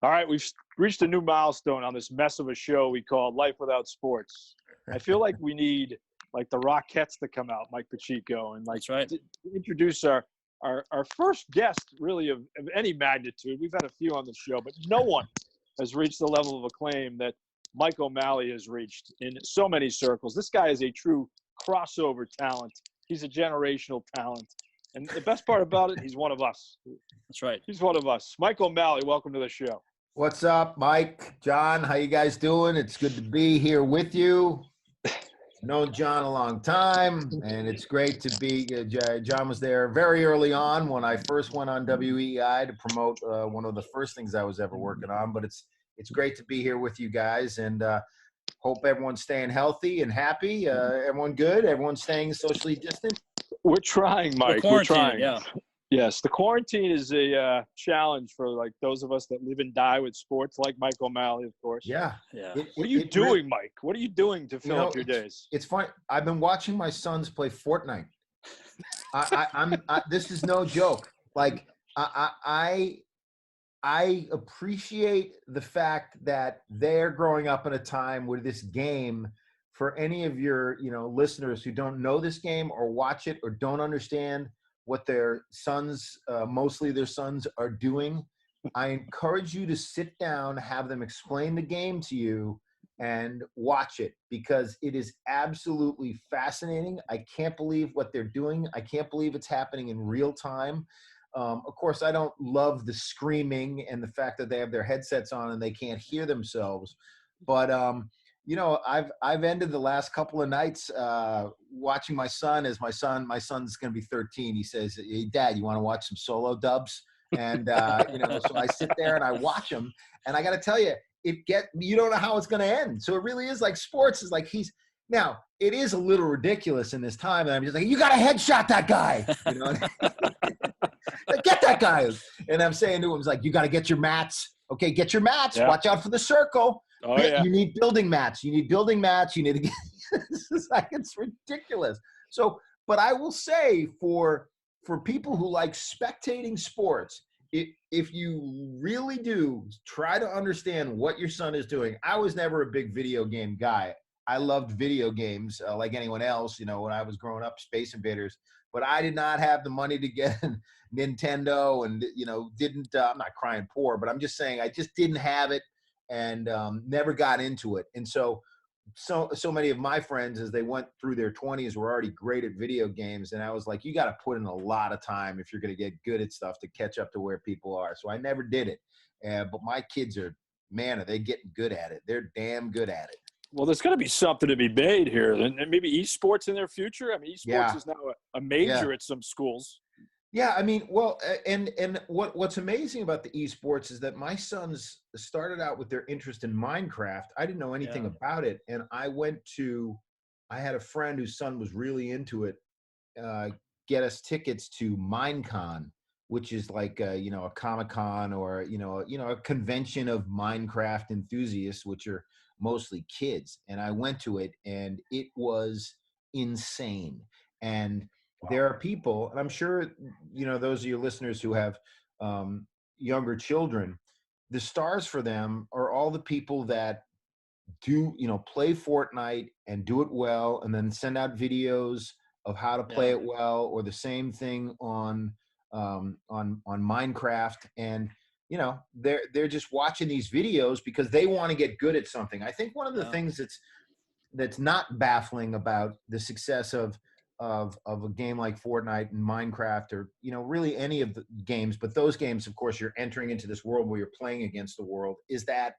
All right, we've reached a new milestone on this mess of a show we call Life Without Sports. I feel like we need like the Rockettes to come out, Mike Pacheco, and like That's right. to introduce our first guest really of any magnitude. We've had a few on the show, but no one has reached the level of acclaim that Mike O'Malley has reached in so many circles. This guy is a true crossover talent. He's a generational talent. And the best part about it, he's one of us. That's right. He's one of us. Mike O'Malley, welcome to the show. What's up, Mike? John, how you guys doing? It's good to be here with you. Known John a long time, and it's great to be. John was there very early on when I first went on WEI to promote one of the first things I was ever working on. But it's great to be here with you guys, and hope everyone's staying healthy and happy. Everyone good? Everyone staying socially distant? We're trying, Mike. We're trying. Yeah. Yes, the quarantine is a challenge for like those of us that live and die with sports, like Mike O'Malley, of course. Yeah. What are you doing, Mike? What are you doing to fill up your days? It's fun. I've been watching my sons play Fortnite. This is no joke. Like I appreciate the fact that they're growing up in a time where this game, for any of your listeners who don't know this game or watch it or don't understand what their sons, mostly their sons, are doing, I encourage you to sit down, have them explain the game to you, and watch it, because it is absolutely fascinating. I can't believe what they're doing. I can't believe it's happening in real time. Of course, I don't love the screaming and the fact that they have their headsets on and they can't hear themselves. But I've ended the last couple of nights watching my son. As my son's going to be 13. He says, "Hey, Dad, you want to watch some solo dubs?" And so I sit there and I watch him. And I got to tell you, you don't know how it's going to end. So it really is like sports is like now it is a little ridiculous in this time. And I'm just like, you got to headshot that guy. Get that guy. And I'm saying to him, it's like, you got to get your mats. Okay, get your mats. Yeah. Watch out for the circle. Oh, yeah. You need building mats. You need to get it's ridiculous. So, but I will say for people who like spectating sports, if you really do try to understand what your son is doing. I was never a big video game guy. I loved video games like anyone else, when I was growing up, Space Invaders, but I did not have the money to get Nintendo and, I'm not crying poor, but I'm just saying I just didn't have it. And never got into it. And so many of my friends, as they went through their 20s, were already great at video games. And I was like, you got to put in a lot of time if you're going to get good at stuff to catch up to where people are. So I never did it. But my kids are they getting good at it. They're damn good at it. Well, there's going to be something to be made here. And maybe esports in their future. I mean, esports is now a major at some schools. Yeah, I mean, well, and what's amazing about the esports is that my sons started out with their interest in Minecraft. I didn't know anything about it, and I had a friend whose son was really into it, get us tickets to Minecon, which is like a Comic-Con or a convention of Minecraft enthusiasts, which are mostly kids. And I went to it, and it was insane. And there are people, and I'm sure, those of your listeners who have younger children, the stars for them are all the people that do, play Fortnite and do it well, and then send out videos of how to play it well, or the same thing on Minecraft. And, they're just watching these videos because they want to get good at something. I think one of the things that's not baffling about the success of a game like Fortnite and Minecraft, or really any of the games, but those games, of course, you're entering into this world where you're playing against the world, is that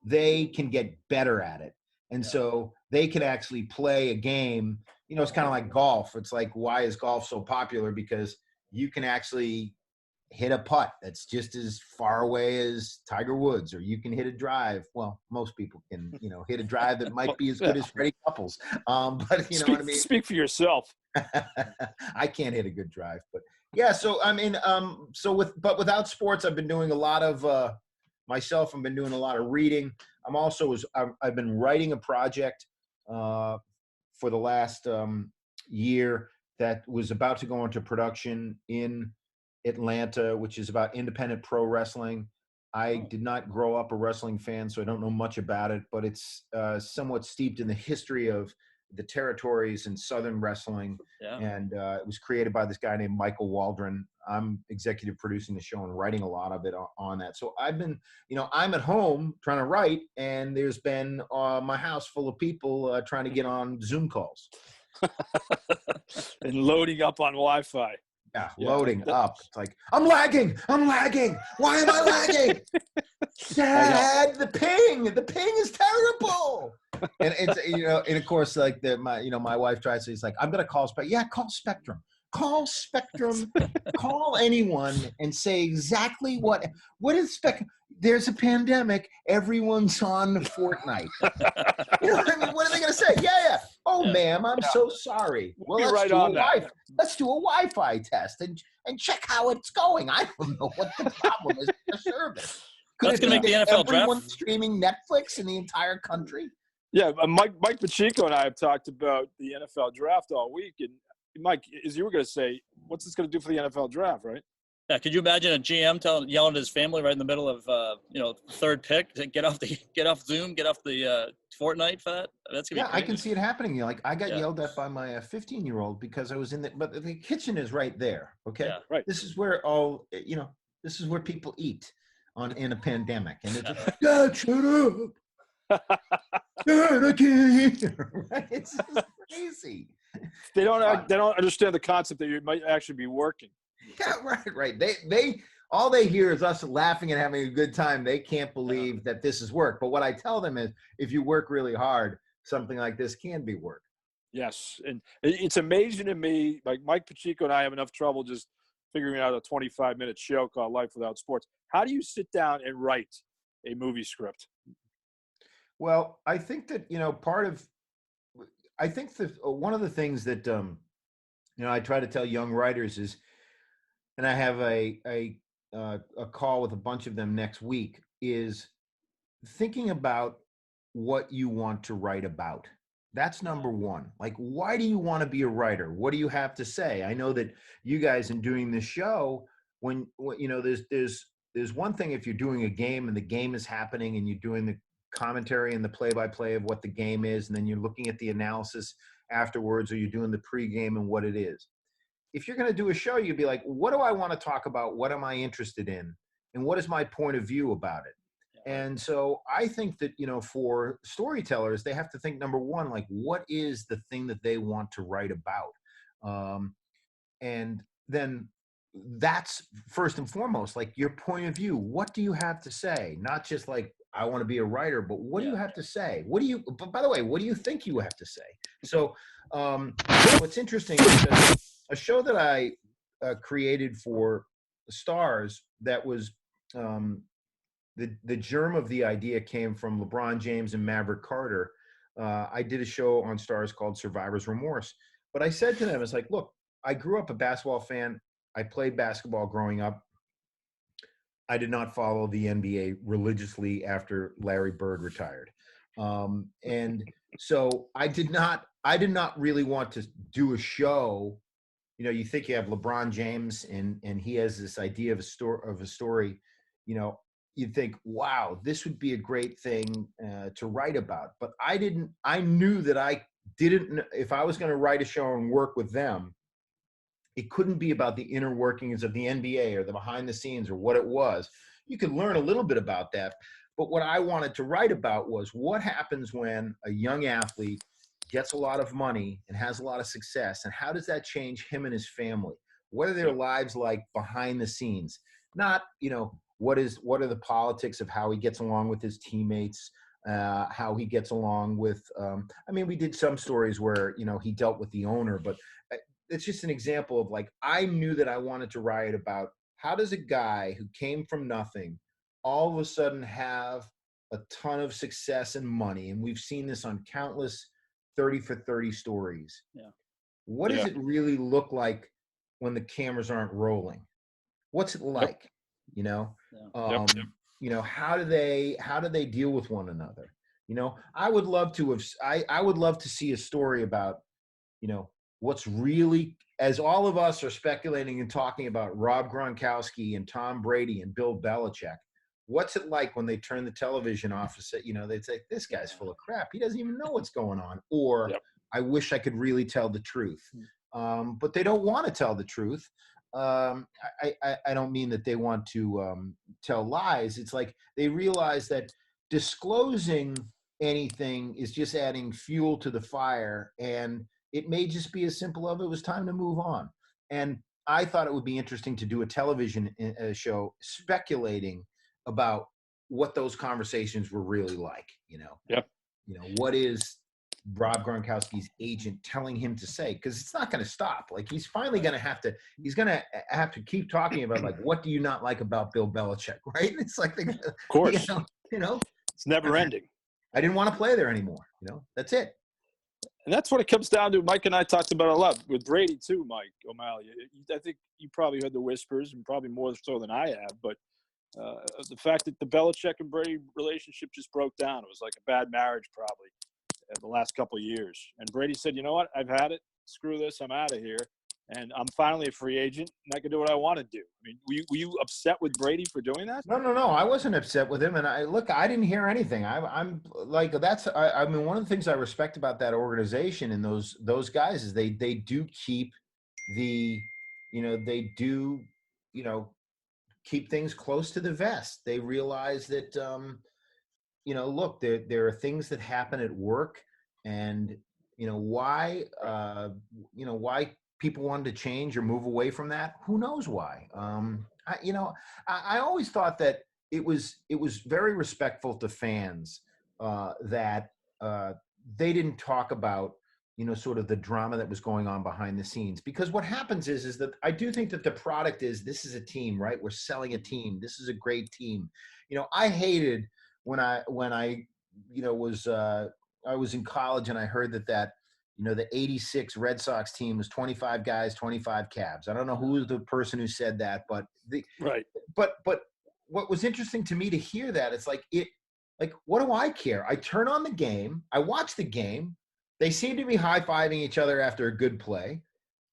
they can get better at it. And so they can actually play a game. It's kind of like golf. It's like, why is golf so popular? Because you can actually hit a putt that's just as far away as Tiger Woods, or you can hit a drive. Well, most people can, hit a drive that might be as good as Freddie Couples. But what I mean? Speak for yourself. I can't hit a good drive, but yeah. So, I mean, without sports, I've been doing a lot of, myself, I've been doing a lot of reading. I've been writing a project for the last year that was about to go into production in Atlanta, which is about independent pro wrestling. I did not grow up a wrestling fan, so I don't know much about it, but it's somewhat steeped in the history of the territories and Southern wrestling. Yeah. And it was created by this guy named Michael Waldron. I'm executive producing the show and writing a lot of it on that. So I've been, I'm at home trying to write, and there's been my house full of people trying to get on Zoom calls. And loading up on Wi-Fi. Yeah, loading up. It's like, I'm lagging. Why am I lagging? Dad, the ping is terrible. And it's, and of course, like my wife tries to, it's like, I'm going to call Spectrum. Yeah, call Spectrum. Call Spectrum. Call anyone and say exactly what is Spectrum. There's a pandemic. Everyone's on Fortnite. What are they going to say? Yeah. Oh, ma'am, I'm so sorry. Well, let's do a Wi-Fi test and check how it's going. I don't know what the problem is with the service. That's going to make the NFL draft. Everyone streaming Netflix in the entire country? Yeah, Mike Pacheco and I have talked about the NFL draft all week. And Mike, as you were going to say, what's this going to do for the NFL draft, right? Yeah, could you imagine a GM yelling at his family right in the middle of third pick to get off Zoom, get off the Fortnite for that? That's gonna be crazy. I can see it happening. Like I got yelled at by my 15-year-old because I was but the kitchen is right there. Okay, yeah. Right. This is where this is where people eat in a pandemic, and it's like, Dad, shut up. Dad, I can't hear. Right? It's just crazy. They don't understand the concept that you might actually be working. Yeah, right. They all they hear is us laughing and having a good time. They can't believe that this is work. But what I tell them is, if you work really hard, something like this can be work. Yes, and it's amazing to me. Like Mike Pacheco and I have enough trouble just figuring out a 25-minute show called Life Without Sports. How do you sit down and write a movie script? Well, I think that one of the things that I try to tell young writers is, and I have a call with a bunch of them next week, is thinking about what you want to write about. That's number one. Like, why do you want to be a writer? What do you have to say? I know that you guys in doing this show, when there's one thing if you're doing a game and the game is happening and you're doing the commentary and the play-by-play of what the game is, and then you're looking at the analysis afterwards, or you're doing the pregame and what it is. If you're going to do a show, you'd be like, what do I want to talk about? What am I interested in? And what is my point of view about it? And so I think that, for storytellers, they have to think, number one, like, what is the thing that they want to write about? And then that's first and foremost, like, your point of view. What do you have to say? Not just like, I want to be a writer, but what do you have to say? But by the way, what do you think you have to say? So what's interesting is a show that I created for Stars that was the germ of the idea came from LeBron James and Maverick Carter. I did a show on Stars called Survivor's Remorse. But I said to them, it's like, look, I grew up a basketball fan. I played basketball growing up. I did not follow the NBA religiously after Larry Bird retired. And so I did not really want to do a show. You think you have LeBron James and he has this idea of a story, you'd think, wow, this would be a great thing to write about. But I knew that if I was going to write a show and work with them, it couldn't be about the inner workings of the NBA or the behind the scenes or what it was. You could learn a little bit about that. But what I wanted to write about was what happens when a young athlete gets a lot of money and has a lot of success, and how does that change him and his family? What are their lives like behind the scenes? Not, what are the politics of how he gets along with his teammates, how he gets along with, we did some stories where, he dealt with the owner, but it's just an example of, like, I knew that I wanted to write about how does a guy who came from nothing all of a sudden have a ton of success and money. And we've seen this on countless 30 for 30 stories. Yeah. What does it really look like when the cameras aren't rolling? What's it like? How do they deal with one another? I would love to see a story about, what's really, as all of us are speculating and talking about Rob Gronkowski and Tom Brady and Bill Belichick, what's it like when they turn the television off and say, they'd say, this guy's full of crap. He doesn't even know what's going on. Or Yep. I wish I could really tell the truth. But they don't want to tell the truth. I don't mean that they want to tell lies. It's like they realize that disclosing anything is just adding fuel to the fire, and it may just be as simple of it was time to move on. And I thought it would be interesting to do a television show speculating about what those conversations were really like. Yep. What is Rob Gronkowski's agent telling him to say? Because it's not going to stop. Like, he's finally going to have to keep talking about, like, what do you not like about Bill Belichick, right? It's like, Of course. It's never ending. I didn't want to play there anymore. That's it. And that's what it comes down to. Mike and I talked about it a lot with Brady too, Mike O'Malley. I think you probably heard the whispers, and probably more so than I have, but the fact that the Belichick and Brady relationship just broke down. It was like a bad marriage probably the last couple of years. And Brady said, you know what? I've had it. Screw this. I'm out of here. And I'm finally a free agent, and I can do what I want to do. I mean, were you upset with Brady for doing that? No. I wasn't upset with him. And I didn't hear anything. I'm like, I mean, one of the things I respect about that organization and those guys is they do keep keep things close to the vest. They realize that, look, there are things that happen at work, and, why people wanted to change or move away from that. Who knows why? I always thought that it was very respectful to fans that they didn't talk about, sort of the drama that was going on behind the scenes. Because what happens is that I do think that the product is, this is a team, right? We're selling a team. This is a great team. I hated when I was in college and I heard that the 86 Red Sox team was 25 guys, 25 cabs. I don't know who was the person who said that, but right. But what was interesting to me to hear that, it's like, what do I care? I turn on the game, I watch the game. They seem to be high-fiving each other after a good play.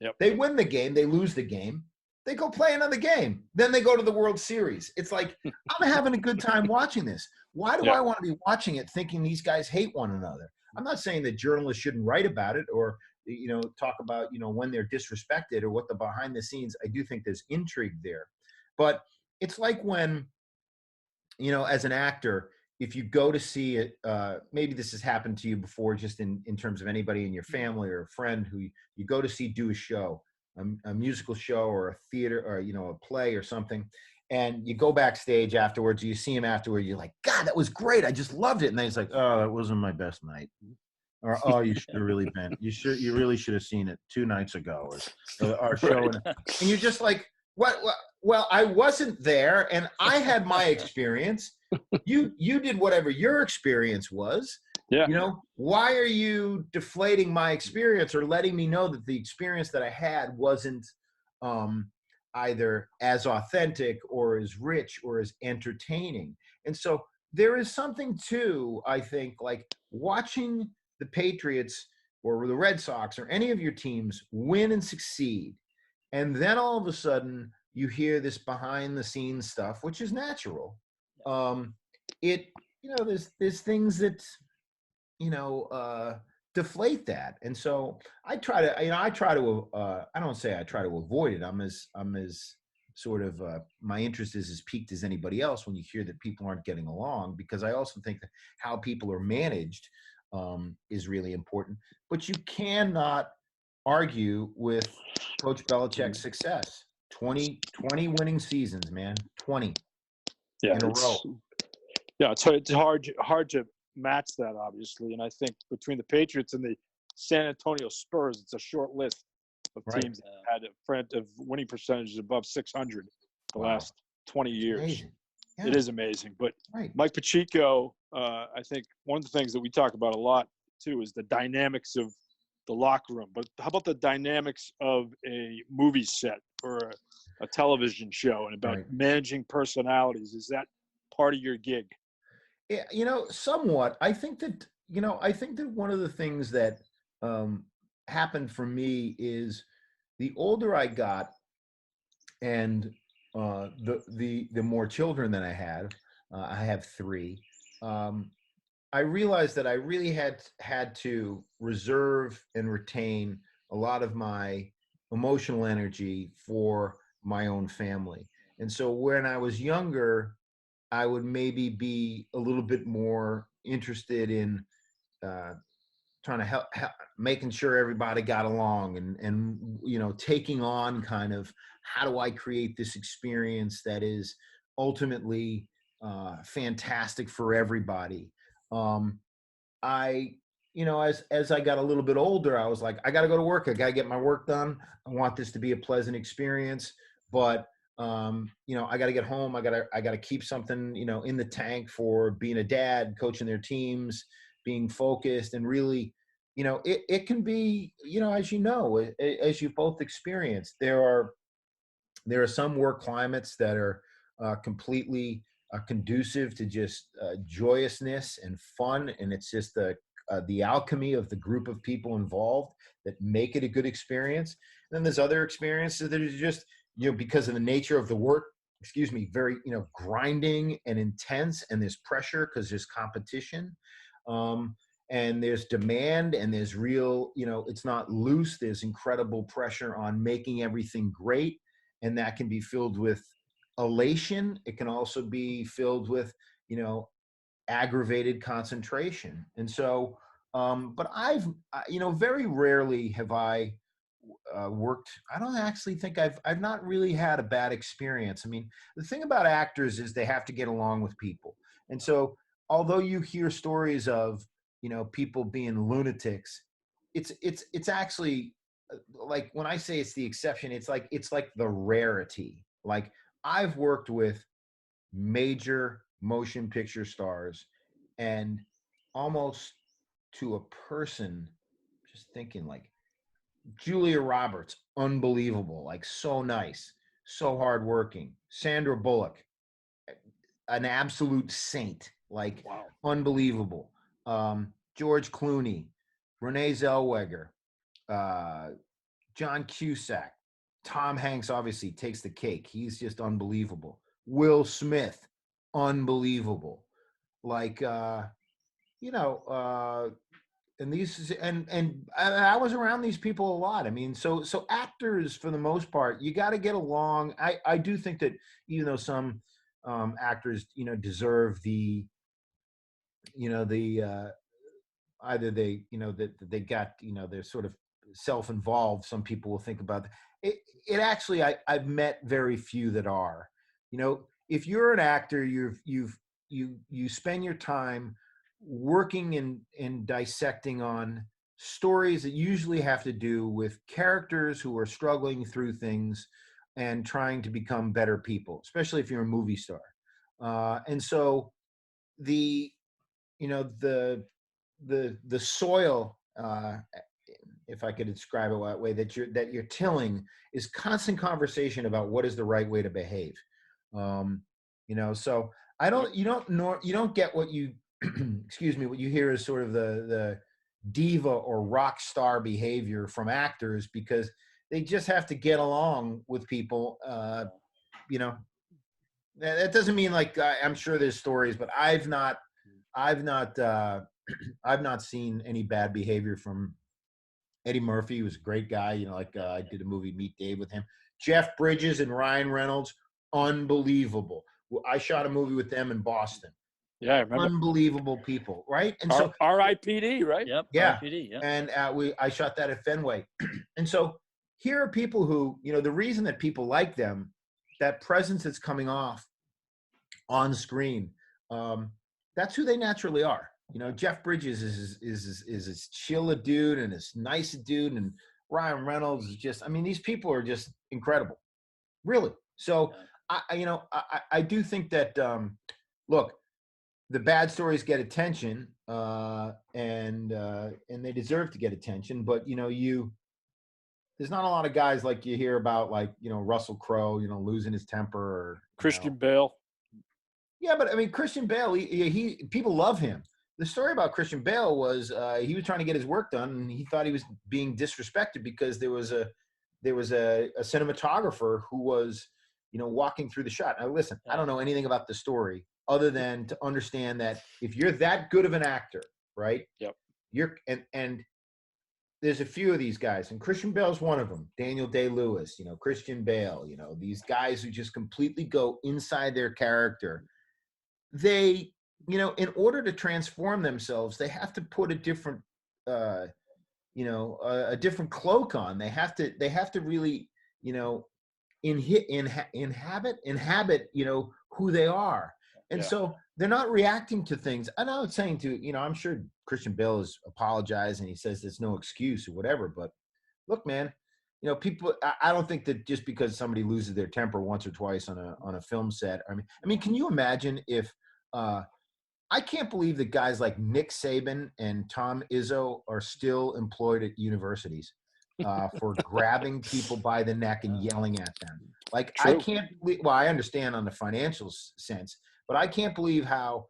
Yep. They win the game, they lose the game. They go play another game. Then they go to the World Series. It's like, I'm having a good time watching this. Why do I want to be watching it thinking these guys hate one another? I'm not saying that journalists shouldn't write about it or, talk about, when they're disrespected or what the behind the scenes. I do think there's intrigue there. But it's like when, as an actor, if you go to see it, maybe this has happened to you before, just in terms of anybody in your family or a friend who you go to see do a show, a musical show or a theater or, a play or something. And you go backstage afterwards, you see him afterward, you're like, God, that was great. I just loved it. And then he's like, oh, that wasn't my best night. Or, oh, you should have really been. You really should have seen it 2 nights ago, or our show. Right. And you're just like, what? Well, I wasn't there, and I had my experience. You did whatever your experience was. Yeah. Why are you deflating my experience or letting me know that the experience that I had wasn't either as authentic or as rich or as entertaining? And so there is something to, I think, like watching the Patriots or the Red Sox or any of your teams win and succeed. And then all of a sudden you hear this behind the scenes stuff, which is natural. There's things that, deflate that. And so I try to I don't say I try to avoid it. I'm as sort of, my interest is as peaked as anybody else when you hear that people aren't getting along, because I also think that how people are managed is really important. But you cannot argue with Coach Belichick's success. 20 winning seasons, man. 20 in a row. Yeah, it's hard to match that, obviously. And I think between the Patriots and the San Antonio Spurs, it's a short list of teams that had a front of winning percentages above 600 the last 20 years. Yeah. It is amazing. But Mike Pacheco, I think one of the things that we talk about a lot, too, is the dynamics of the locker room. But how about the dynamics of a movie set or a television show, and about managing personalities? Is that part of your gig? Yeah, somewhat. I think that one of the things that happened for me is the older I got and the more children that I had, I have 3. I realized that I really had to reserve and retain a lot of my emotional energy for my own family. And so when I was younger, I would maybe be a little bit more interested in uh, trying to help making sure everybody got along, and taking on kind of, how do I create this experience that is ultimately fantastic for everybody. um, I, as I got a little bit older, I was like, I got to go to work. I got to get my work done. I want this to be a pleasant experience, but I got to get home. I got to keep something, in the tank for being a dad, coaching their teams, being focused, and really, it can be, as you both experienced, there are some work climates that are completely conducive to just joyousness and fun, and it's just the alchemy of the group of people involved that make it a good experience. And then there's other experiences that are just, because of the nature of the work, very, grinding and intense, and there's pressure because there's competition. And there's demand, and there's real, it's not loose, there's incredible pressure on making everything great, and that can be filled with elation. It can also be filled with, aggravated concentration. And so, but very rarely have I worked. I don't actually think I've not really had a bad experience. I mean, the thing about actors is they have to get along with people. And so, although you hear stories of, people being lunatics, it's actually, like, when I say it's the exception, it's like the rarity. Like, I've worked with major motion picture stars, and almost to a person, just thinking, like, Julia Roberts, unbelievable, like, so nice, so hardworking. Sandra Bullock, an absolute saint, like, Wow. unbelievable. George Clooney, Renee Zellweger, uh, John Cusack, Tom Hanks obviously takes the cake. He's just unbelievable. Will Smith, unbelievable. Like, and these, and I was around these people a lot. I mean, so actors, for the most part, you got to get along. I do think that, even though some actors, deserve the, the either they, that they got, they're sort of self-involved. Some people will think about it. It actually, I've met very few that are. If you're an actor, you spend your time working and dissecting on stories that usually have to do with characters who are struggling through things and trying to become better people, especially if you're a movie star. And so the, the soil, if I could describe it that way, that you're tilling, is constant conversation about what is the right way to behave. So you don't get what you excuse me, what you hear is sort of the diva or rock star behavior from actors, because they just have to get along with people. You know, that doesn't mean, like, I'm sure there's stories, but I've not I've not seen any bad behavior from Eddie Murphy. He was a great guy. I did a movie, Meet Dave, with him. Jeff Bridges and Ryan Reynolds, unbelievable. I shot a movie with them in Boston. Yeah, I remember. Unbelievable people, right? And so R.I.P.D., right? Yep. Yeah. RPD, yep. And I shot that at Fenway. And so here are people who, the reason that people like them, that presence that's coming off on screen, that's who they naturally are. Jeff Bridges is as chill a dude and as nice a dude, and Ryan Reynolds is just, I mean, these people are just incredible, really. So I do think that, look, the bad stories get attention, and they deserve to get attention. But there's not a lot of guys like you hear about, like, Russell Crowe, losing his temper, or Christian Bale. Yeah, but I mean, Christian Bale, he people love him. The story about Christian Bale was, he was trying to get his work done, and he thought he was being disrespected because there was a cinematographer who was, walking through the shot. Now, listen, I don't know anything about the story. other than to understand that if you're that good of an actor, right? Yep. And there's a few of these guys, and Christian Bale's one of them. Daniel Day-Lewis, Christian Bale, these guys who just completely go inside their character. They, in order to transform themselves, they have to put a different, a different cloak on. They have to really, inhabit, who they are. And so they're not reacting to things. I'm not saying I'm sure Christian Bale has apologized and he says there's no excuse or whatever, but look, man, people, I don't think that just because somebody loses their temper once or twice on a film set. I mean, can you imagine if, I can't believe that guys like Nick Saban and Tom Izzo are still employed at universities for grabbing people by the neck and yelling at them. Like, True. I can't believe, well, I understand on the financial sense, but I can't believe how,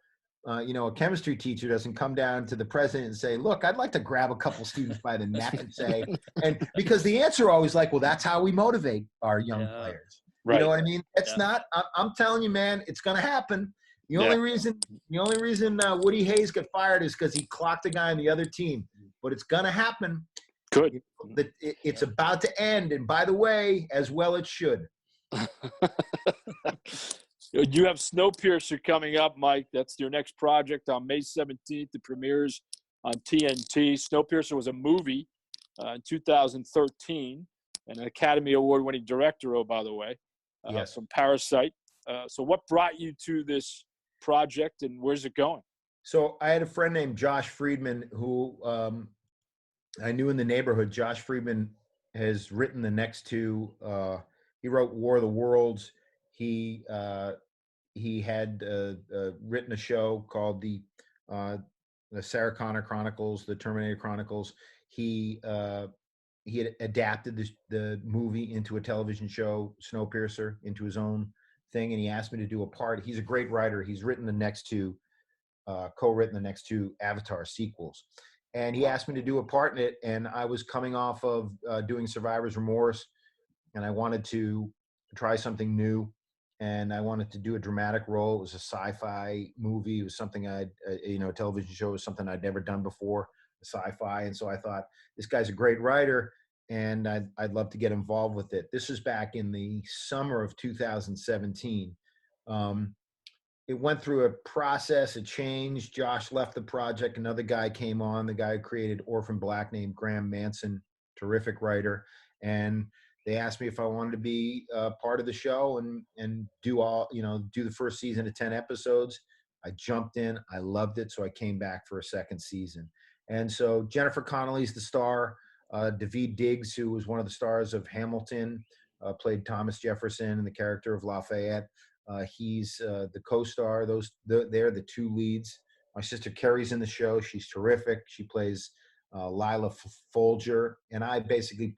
a chemistry teacher doesn't come down to the president and say, look, I'd like to grab a couple students by the neck and say, and because the answer always like, well, that's how we motivate our young players. Right. You know what I mean? It's not, I'm telling you, man, it's going to happen. The only reason Woody Hayes got fired is because he clocked a guy on the other team. But it's going to happen. Good. It's about to end. And by the way, as well it should. You have Snowpiercer coming up, Mike. That's your next project on May 17th. It premieres on TNT. Snowpiercer was a movie in 2013, an Academy Award-winning director, by the way, yes, from Parasite. So what brought you to this project, and where's it going? So I had a friend named Josh Friedman who I knew in the neighborhood. Josh Friedman has written the next two. He wrote War of the Worlds. He had written a show called the Sarah Connor Chronicles, the Terminator Chronicles. He had adapted the movie into a television show, Snowpiercer, into his own thing, and he asked me to do a part. He's a great writer. He's written the next two, co-written the next two Avatar sequels. And he asked me to do a part in it, and I was coming off of doing Survivor's Remorse, and I wanted to try something new, and I wanted to do a dramatic role. It was a sci-fi movie. It was something a television show was something I'd never done before, sci-fi. And so I thought, this guy's a great writer, and I'd love to get involved with it. This is back in the summer of 2017. It went through a process, a change. Josh left the project. Another guy came on, the guy who created Orphan Black named Graham Manson, terrific writer. And they asked me if I wanted to be part of the show and do the first season of 10 episodes. I jumped in. I loved it. So I came back for a second season. And so Jennifer Connelly's the star. Daveed Diggs, who was one of the stars of Hamilton, played Thomas Jefferson in the character of Lafayette. He's the co-star. They're the two leads. My sister Carrie's in the show. She's terrific. She plays Lila Folger, and I basically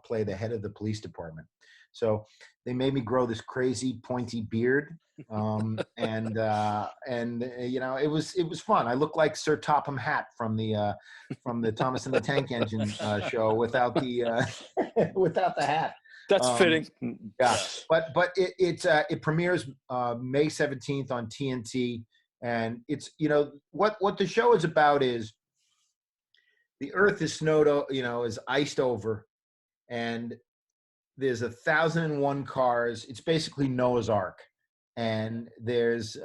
play the head of the police department. So they made me grow this crazy pointy beard, and it was fun. I look like Sir Topham Hatt from the Thomas and the Tank Engine show without the without the hat. That's fitting. Yeah, but it premieres May 17th on TNT, and it's what the show is about is the Earth is is iced over, and there's 1,001 cars. It's basically Noah's Ark, and there's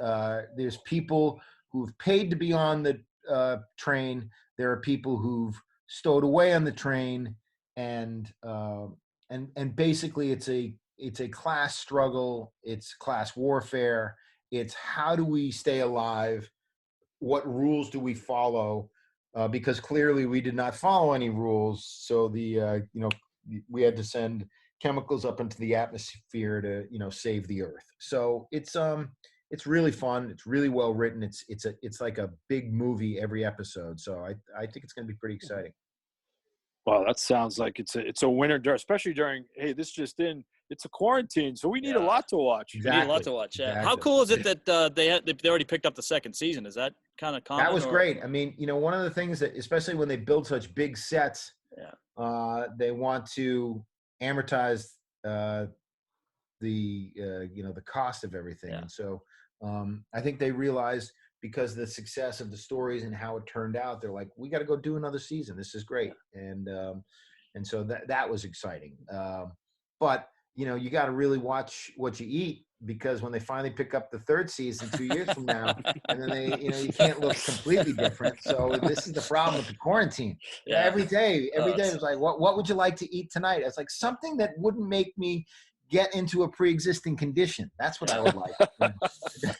people who've paid to be on the train. There are people who've stowed away on the train, and basically it's a class struggle. It's class warfare. It's how do we stay alive? What rules do we follow? Because clearly we did not follow any rules. So we had to send chemicals up into the atmosphere to save the Earth. So it's really fun. It's really well written. It's like a big movie every episode. So I think it's going to be pretty exciting. Wow, that sounds like it's a winter, especially during, hey, this just in, it's a quarantine, so we need a lot to watch. Exactly. We need a lot to watch. Yeah. Exactly. How cool is it that they already picked up the second season? Is that kind of common? That was great. I mean, one of the things that, especially when they build such big sets, they want to amortize the cost of everything. Yeah. And so I think they realized, because of the success of the stories and how it turned out, they're like, we got to go do another season. This is great. And so that was exciting. But you got to really watch what you eat, because when they finally pick up the third season 2 years from now, and then you can't look completely different. So this is the problem with the quarantine. Yeah. Every day it was like, what would you like to eat tonight? It's like something that wouldn't make me get into a pre-existing condition. That's what I would like.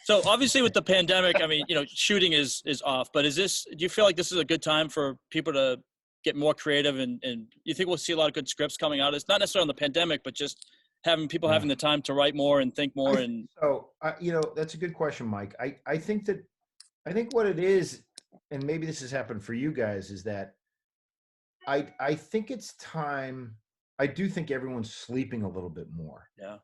So obviously with the pandemic, I mean, shooting is off, but do you feel like this is a good time for people to get more creative, and you think we'll see a lot of good scripts coming out? It's not necessarily on the pandemic, but just having people having the time to write more and think more. So, that's a good question, Mike. I think what it is, and maybe this has happened for you guys, is that I think it's time. I do think everyone's sleeping a little bit more. Yeah.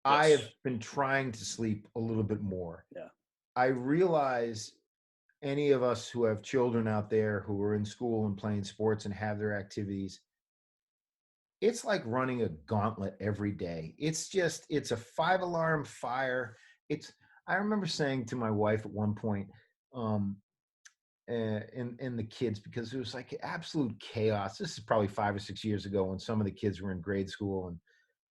I have been trying to sleep a little bit more. Yeah. I realize any of us who have children out there who are in school and playing sports and have their activities, it's like running a gauntlet every day. It's a 5-alarm fire. I remember saying to my wife at one point, and the kids, because it was like absolute chaos. This is probably 5 or 6 years ago, when some of the kids were in grade school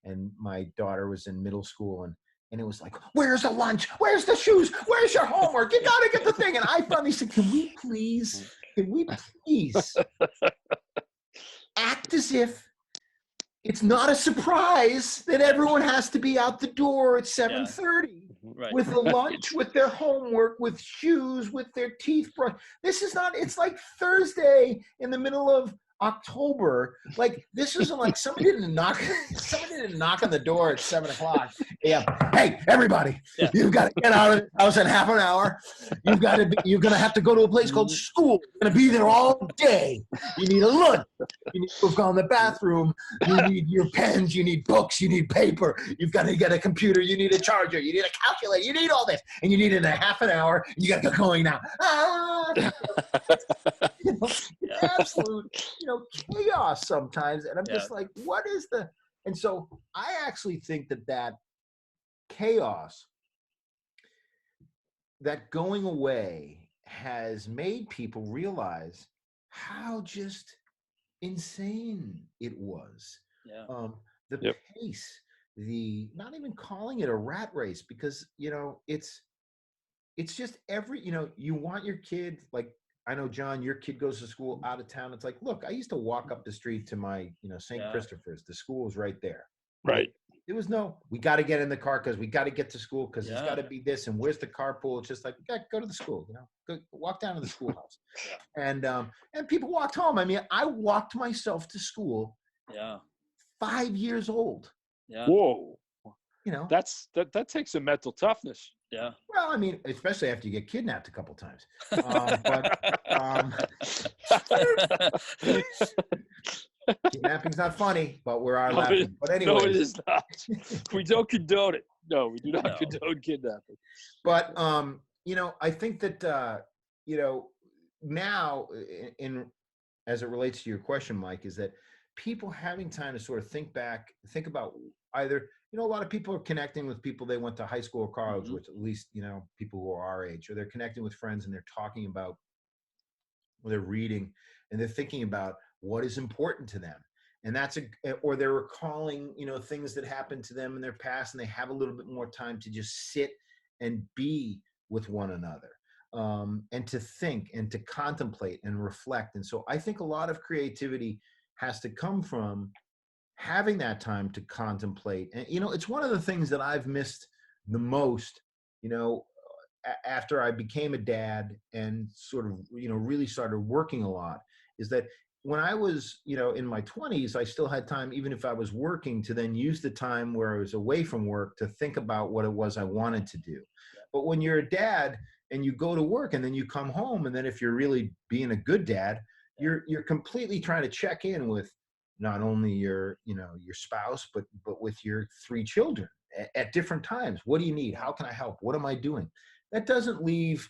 and my daughter was in middle school, and it was like, where's the lunch? Where's the shoes? Where's your homework? You got to get the thing. And I finally said, can we please act as if it's not a surprise that everyone has to be out the door at 7:30 with a lunch, with their homework, with shoes, with their teeth brushed. This is not, it's like Thursday in the middle of October. Like, this isn't like somebody didn't knock on the door at 7:00. Yeah. Hey, everybody, you've got to get out of the house in half an hour. You're going to have to go to a place called school. You're going to be there all day. You need a lunch. You need to go in the bathroom. You need your pens. You need books. You need paper. You've got to get a computer. You need a charger. You need a calculator. You need all this. And you need it in a half an hour. You got to get going now. Absolute, chaos sometimes. And I'm just like, what is the... And so I actually think that chaos, that going away, has made people realize how just insane it was. Yeah. The pace, not even calling it a rat race, because, it's just you want your kid, like, I know, John, your kid goes to school out of town. It's like, look, I used to walk up the street to my, St. Christopher's. The school was right there. Right. There was we got to get in the car because we got to get to school, because it's got to be this. And where's the carpool? It's just like, go to the school, go walk down to the schoolhouse. And people walked home. I mean, I walked myself to school. Yeah. 5 years old. Yeah. Whoa. That takes some mental toughness. Yeah. Well, I mean, especially after you get kidnapped a couple times. Kidnapping's not funny, but we're all laughing. But anyway, no, it is not. We don't condone it. No, we do not condone kidnapping. But I think that now, as it relates to your question, Mike, is that people having time to sort of think about either, a lot of people are connecting with people they went to high school or college with, at least, people who are our age, or they're connecting with friends and they're talking about, or they're reading and they're thinking about what is important to them. And or they're recalling, things that happened to them in their past, and they have a little bit more time to just sit and be with one another, and to think and to contemplate and reflect. And so I think a lot of creativity has to come from having that time to contemplate. And, it's one of the things that I've missed the most, after I became a dad and sort of, really started working a lot, is that when I was, in my 20s, I still had time, even if I was working, to then use the time where I was away from work to think about what it was I wanted to do. But when you're a dad and you go to work and then you come home, and then if you're really being a good dad, you're completely trying to check in with not only your spouse, but with your 3 children at different times. What do you need? How can I help? What am I doing? That doesn't leave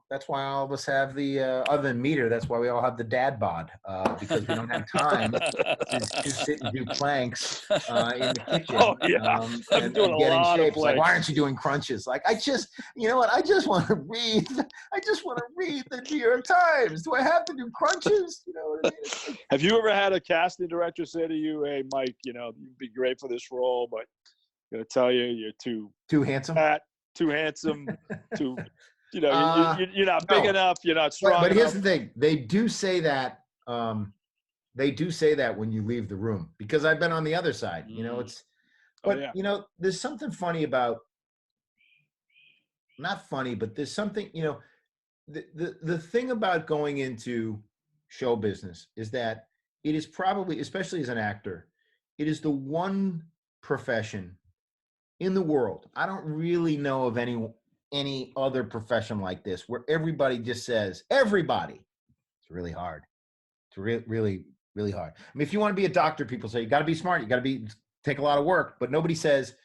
that's why all of us have the other than Meter. That's why we all have the dad bod because we don't have time to sit and do planks in the kitchen. Oh, yeah. I'm doing a get in lot of shape. It's like, why planks. aren't you doing crunches? Like, I just want to read. I just want to read the New York Times. Do I have to do crunches? You know what I mean? Have you ever had a casting director say to you, "Hey, Mike, you'd be great for this role, but I'm gonna tell you, you're too handsome, fat, too handsome, too, you're not big enough, you're not strong but here's enough." the thing: they do say that. They do say that when you leave the room, because I've been on the other side. But there's something funny about. Not funny, but there's something. The thing about going into show business is that it is probably, especially as an actor, it is the one profession in the world. I don't really know of any other profession like this where everybody just says, everybody. It's really hard. It's really, really hard. I mean, if you want to be a doctor, people say you got to be smart, you got to take a lot of work, but nobody says,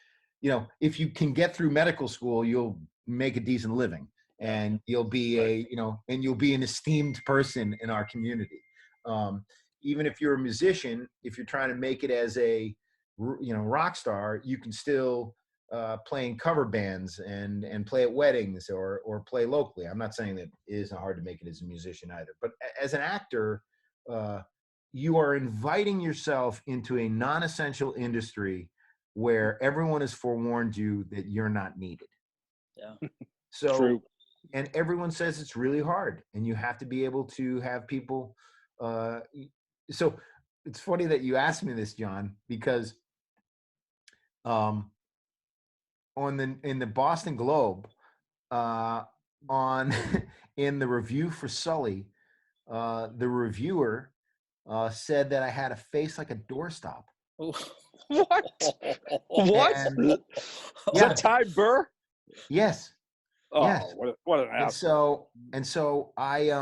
if you can get through medical school, you'll make a decent living. And you'll be you'll be an esteemed person in our community. Even if you're a musician, if you're trying to make it as a, rock star, you can still play in cover bands and play at weddings or play locally. I'm not saying that it isn't hard to make it as a musician either, but as an actor, you are inviting yourself into a non-essential industry where everyone has forewarned you that you're not needed. Yeah. So. True. And everyone says it's really hard, and you have to be able to have people. So it's funny that you asked me this, John, because in the Boston Globe, in the review for Sully, the reviewer said that I had a face like a doorstop. What? What? And, Is that Ty Burr? Yes. Oh, yes. What an asshole. And so I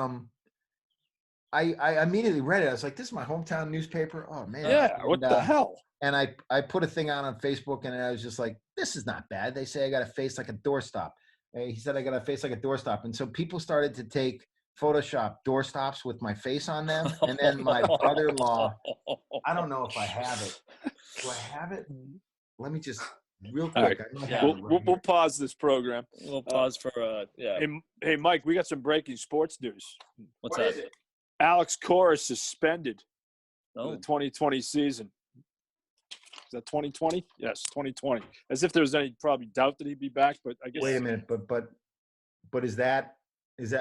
immediately read it. I was like, this is my hometown newspaper. Oh man. Yeah. And, what the hell? And I put a thing out on Facebook, and I was just like, this is not bad. They say I got a face like a doorstop. He said I got a face like a doorstop. And so people started to take Photoshop doorstops with my face on them. And then my brother-in-law, I don't know if I have it. Do I have it? Let me just real quick. Right. We'll pause this program. We'll pause for Hey, Mike, we got some breaking sports news. What's what that? is it? Alex Cora is suspended for Oh, the 2020 season. Is that 2020? Yes, 2020. As if there was any probably doubt that he'd be back, but I guess. Wait a minute, but is that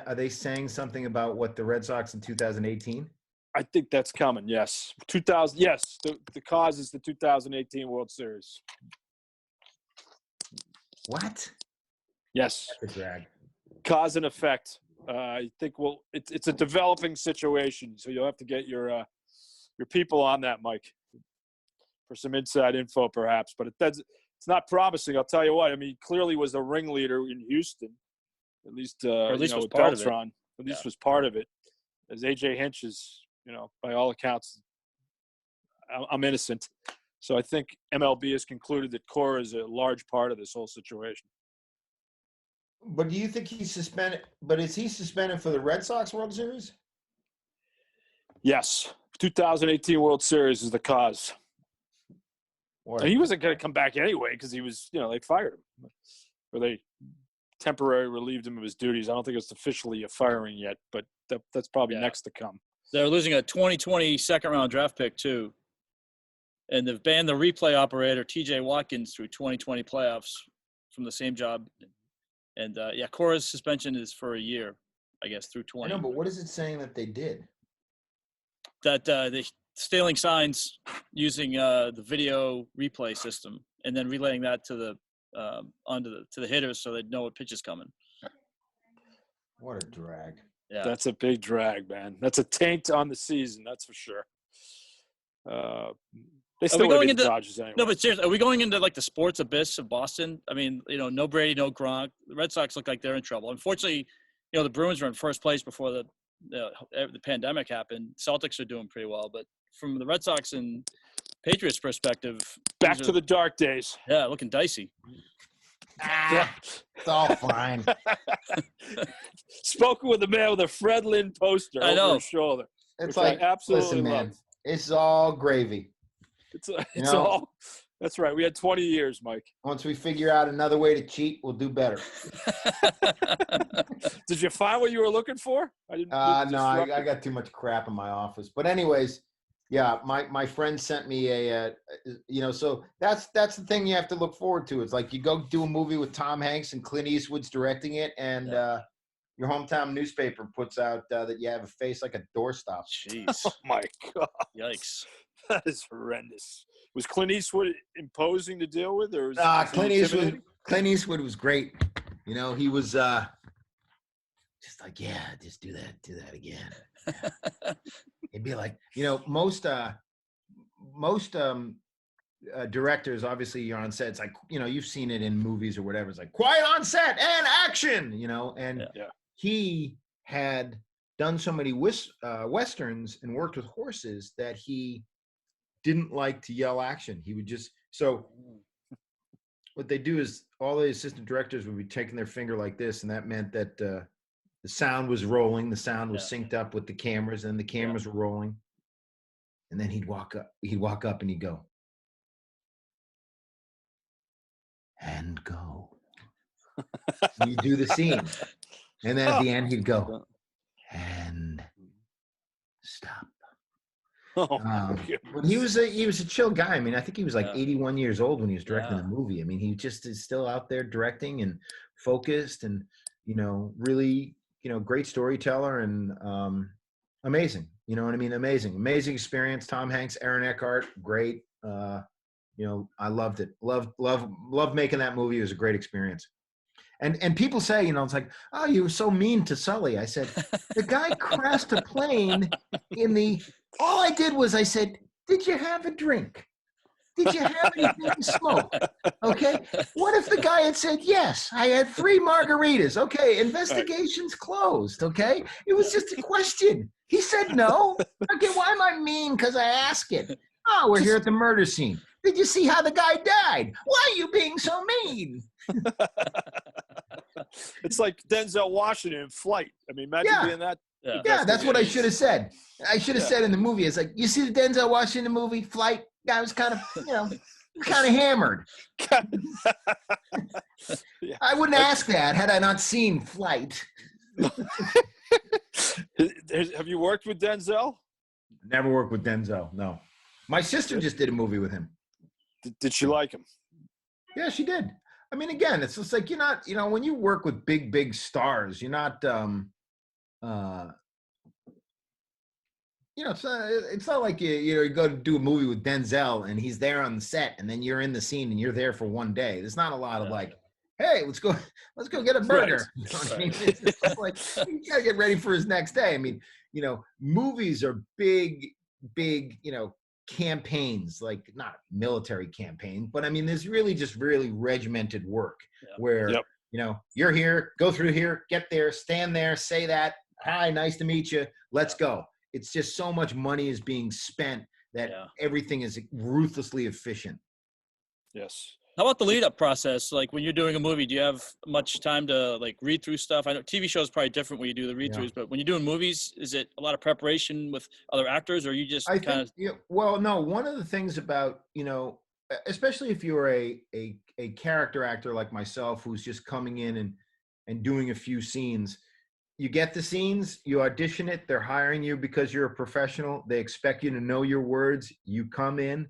are they saying something about what the Red Sox in 2018? I think that's coming. Yes, 2000. Yes, the cause is the 2018 World Series. What? Yes. That's a drag. Cause and effect. I think it's a developing situation, so you'll have to get your people on that, Mike, for some inside info, perhaps. But it's not promising. I'll tell you what. I mean, he clearly was a ringleader in Houston, at least was with part of it. Beltran. At least was part of it. As AJ Hinch is, by all accounts, I'm innocent. So I think MLB has concluded that Cora is a large part of this whole situation. But do you think he's suspended? But is he suspended for the Red Sox World Series? Yes. 2018 World Series is the cause. And he wasn't going to come back anyway because he was, they fired him. Or they temporarily relieved him of his duties. I don't think it's officially a firing yet, but that's probably next to come. They're losing a 2020 second-round draft pick, too. And they've banned the replay operator, TJ Watkins, through 2020 playoffs from the same job. And, Cora's suspension is for a year, I guess, through 20. I know, but what is it saying that they did? That they're stealing signs using the video replay system and then relaying that to the to the hitters so they know what pitch is coming. What a drag. Yeah. That's a big drag, man. That's a taint on the season, that's for sure. They still would be the Dodgers anyway. No, but seriously, are we going into like the sports abyss of Boston? I mean, no Brady, no Gronk. The Red Sox look like they're in trouble. Unfortunately, the Bruins were in first place before the pandemic happened. Celtics are doing pretty well, but from the Red Sox and Patriots perspective, back to the dark days. Yeah, looking dicey. It's all fine. spoken with a man with a Fred Lynn poster I over know. his shoulder. It's Which I like, absolutely listen, man, love. it's all gravy. It's You know? all. That's right. We had 20 years, Mike. Once we figure out another way to cheat, we'll do better. Did you find what you were looking for? I didn't. No, I got too much crap in my office. But anyways, yeah, my friend sent me so that's the thing you have to look forward to. It's like you go do a movie with Tom Hanks and Clint Eastwood's directing it, and your hometown newspaper puts out that you have a face like a doorstop. Jeez. Oh my God. Yikes. That is horrendous. Was Clint Eastwood imposing to deal with, or was Clint he Eastwood. intimidating? Clint Eastwood was great. You know, he was just like, yeah, just do that again. Yeah. He'd be like, most directors, obviously, you're on set. It's like, you've seen it in movies or whatever. It's like quiet on set and action. And Yeah. he had done so many westerns and worked with horses that he didn't like to yell action. He would just what they do is all the assistant directors would be taking their finger like this, and that meant that the sound was rolling, the sound was synced up with the cameras, and the cameras were rolling. And then he'd walk up and he'd go, and go. You do the scene. And then at the end he'd go, and stop. Oh, but he was a chill guy. I mean, I think he was like 81 years old when he was directing Yeah. the movie. I mean, he just is still out there directing and focused and, really, great storyteller and amazing. You know what I mean? Amazing experience. Tom Hanks, Aaron Eckhart, great. I loved it. Loved making that movie. It was a great experience. And people say, it's like, oh, you were so mean to Sully. I said, the guy crashed a plane all I did was I said, did you have a drink? Did you have anything to smoke? Okay. What if the guy had said, yes, I had 3 margaritas. Okay. Investigation's closed. Okay. It was just a question. He said no. Okay. Why am I mean? Because I ask it. Oh, we're here at the murder scene. Did you see how the guy died? Why are you being so mean? It's like Denzel Washington in Flight. I mean, imagine being that. Yeah, that's what I should have said. I should have said in the movie, it's like, you see the Denzel Washington movie, Flight? Guy was kind of, kind of hammered. I wouldn't ask that had I not seen Flight. Have you worked with Denzel? Never worked with Denzel, no. My sister just did a movie with him. Did she like him? Yeah, she did. I mean, again, it's just like, you're not, when you work with big stars, you're not, it's not like you go to do a movie with Denzel and he's there on the set and then you're in the scene and you're there for one day. There's not a lot of like, hey, let's go get a burger. Right. You know what I mean? It's just like, you gotta get ready for his next day. I mean, movies are big, campaigns, like not military campaign, but I mean, there's really just really regimented work where, you're here, go through here, get there, stand there, say that. Hi, nice to meet you. Let's go. It's just so much money is being spent that everything is ruthlessly efficient. Yes. How about the lead up process? Like when you're doing a movie, do you have much time to like read through stuff? I know TV shows probably different when you do the read throughs, but when you're doing movies, is it a lot of preparation with other actors or you just kind of? Well, no, one of the things about, especially if you're a character actor like myself, who's just coming in and doing a few scenes, you get the scenes, you audition it, they're hiring you because you're a professional. They expect you to know your words. You come in,